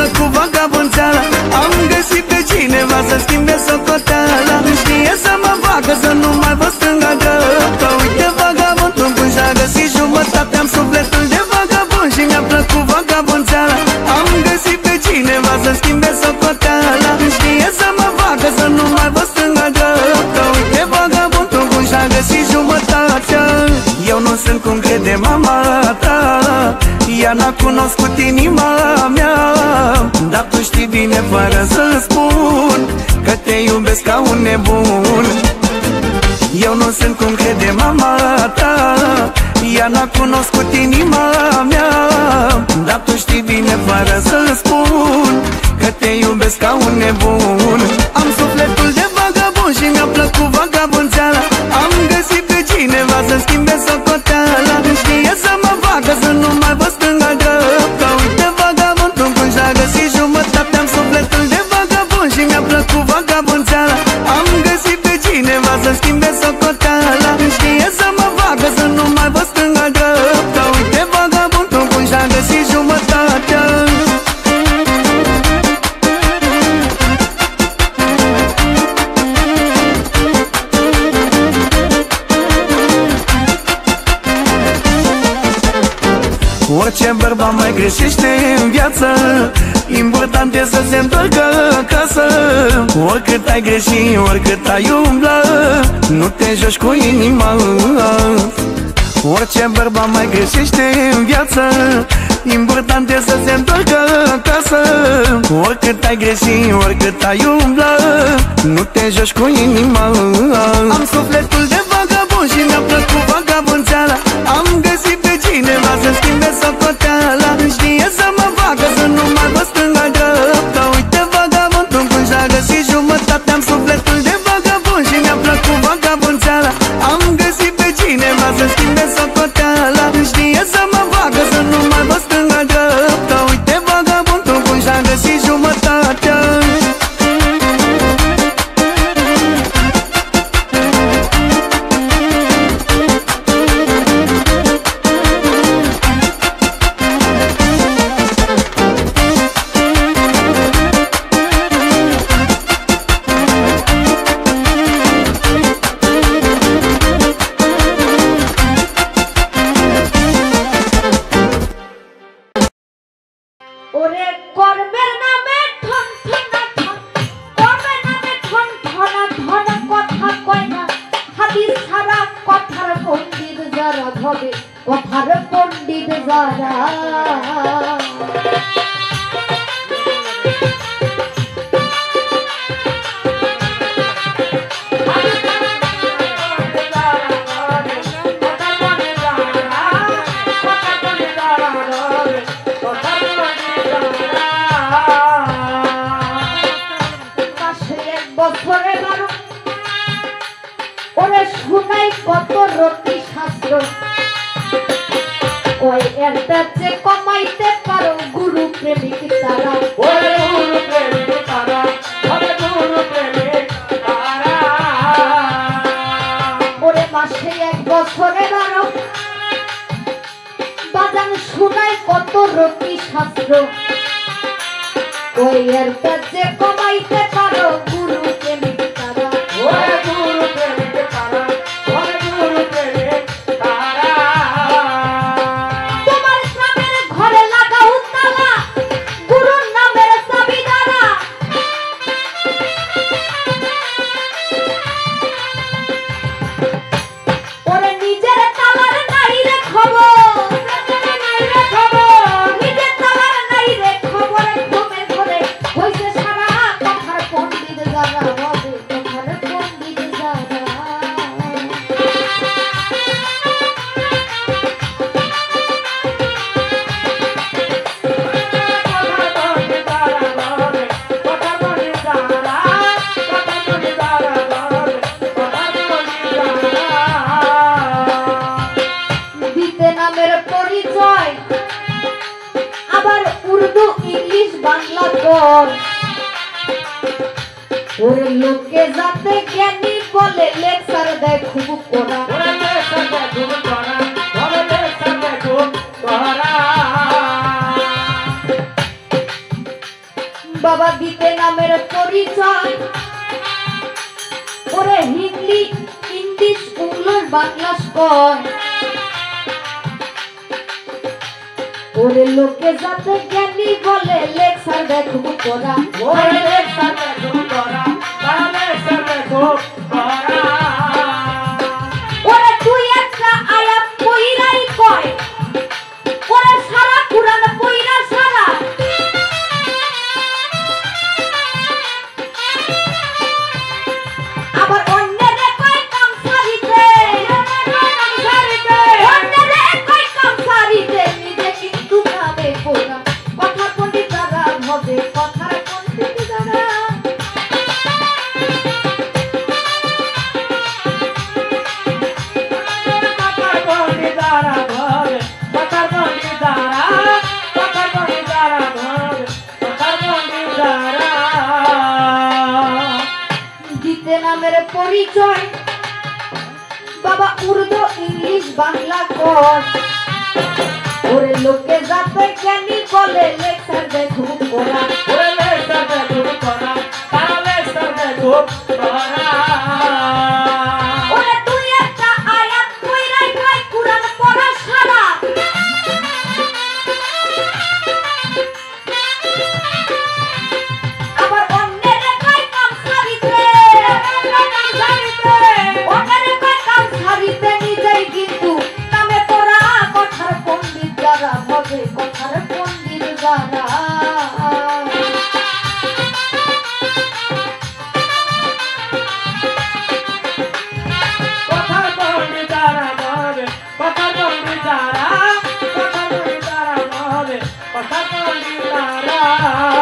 plăcut vagabonțeala. Am găsit pe cineva să schimbe socoteala. Știe să mă facă să nu mai văd stânga-dreapta. Uite vagabondul bun și-a găsit jumătate. Am sufletul de vagabond și mi-a plăcut vagabonțeala. Am găsit pe cineva să schimbe socoteala. Știe să mă facă să nu mai văd stânga-dreapta. Uite vagabondul bun și-a găsit jumătatea. Eu nu sunt cum crede mama ta, ea n-a cunoscut inima mea. Dar tu știi bine fără să spun că te iubesc ca un nebun. Eu nu sunt cum crede mama ta, ea n-a cunoscut inima mea. Dar tu știi bine fără să spun că te iubesc ca un nebun. Am sufletul de vagabond și mi-a plăcut vagabonțeala. Am găsit pe cineva să schimbe socoteala. Știe să mă facă să nu mai văd stânga-dreapta. Uite vagabondul cum și-a găsit jumătate. Am sufletul de vagabond și mi-a plăcut vagabonțeala. Am găsit pe cineva să schimbe socoteala. Știe să mă facă să nu mai văd stânga-dreapta. Uite vagabondul cum și-a găsit jumătatea. Orice bărbat mai greșește în viață, important e să se întoarcă acasă. Oricât ai greșit, oricât ai umbla, nu te joci cu inima. Orice bărbat mai greșește în viață, important e să se întoarcă acasă. Oricât ai greșit, oricât ai umbla, nu te joci cu inima. Am sufletul de vagabond și mi-a plăcut vagabonțeala. Am găsit pe cineva să schimbe socoteala. Știe să mă facă să nu mai văd stânga-dreapta. Uite vagabondul cum și-a găsit jumătate. Am sufletul de vagabond și mi-a plăcut vagabonțeala. Am găsit pe cineva să schimbe socoteala. Știe să mă facă să nu mai văd stânga-dreapta. Uite vagabondul cum și-a găsit jumătatea. ওরে কর্মের নামে ঠন ঠনা ঠন, কর্মের নামে ঠন ঠনা ঠনা কথা কয় না। হাদিস ছাড়া কথার পণ্ডিত যারা হবে, কথার পণ্ডিত যারা। ওরে শুনাই কত রতি শাস্ত্র, ওই একটা যে কমাইতে পারো গুরু প্রেমিক তারা। ওরে গুরু প্রেমিক তারা, ওরে গুরু প্রেমিক তারা। ওরে মাসে এক বছরে বারো বাজান শুনাই কত রতি শাস্ত্র, ওই একটা যে কমাইতে পারো গুরু প্রেমিক তারা। ওরে গুরু প্রেমিক তারা, ওরে গুরু প্রেমিক তারা। তোমার স্বামীর ঘরে লাগাও তালা, গুরুর নামের চাবি দ্বারা। ওরে নিজের তালার নাই রে খবর, নিজের তালার নাই রে খবর। ঘুমে ঘরে হইছে সারা কথার পণ্ডিত যারা হবে, কথার পণ্ডিত যারা। দিতে নামের পরিচয়, আবার উর্দু ইংলিশ বাংলা কর। ওরে লোকে যাতে জ্ঞানী বলে লেকচার দেয় খুব করা। বাবা দিতে নামের পরিচয় ওরে হিন্দি ইংলিশ উংলোর বাংলাস কয় ওরে লোকে যাতে জ্ঞানী বলে লেকচার দেখো করা ওরে লেকচার দেখো করা লেকচার দেখো করা ওরে তুই একটা আয়াত কইরাই কয় ওরে সারা কুরআন কইরা সারা আবার অন্যরে কয় কাম সারিতে অন্যরে কয় কাম সারিতে নিজে কিন্তু ভাবে কোরা কথা পণ্ডিত দ্বারা হবে কথার পণ্ডিত দ্বারা দিতে নামের পরিচয় বাবা উর্দু ইংলিশ বাংলা কর ওরে লোকে যাতে জ্ঞানী বলে লেকচার দেখো করা ওরে লেকচার দেখো করা লেকচার দেখো করা ওরে তুই একটা আয়াত কইরাই কয় কুরআন পড়া সারা আবার অন্যরে কয় কাম সারিতে অন্যরে কয় কাম সারিতে নিজেই কিন্তু কামে পড়া কথার পণ্ডিত যারা হবে কথার পণ্ডিত যারা কথার পণ্ডিত যারা হবে কথার পণ্ডিত যারা কথার পণ্ডিত যারা হবে কথার পণ্ডিত যারা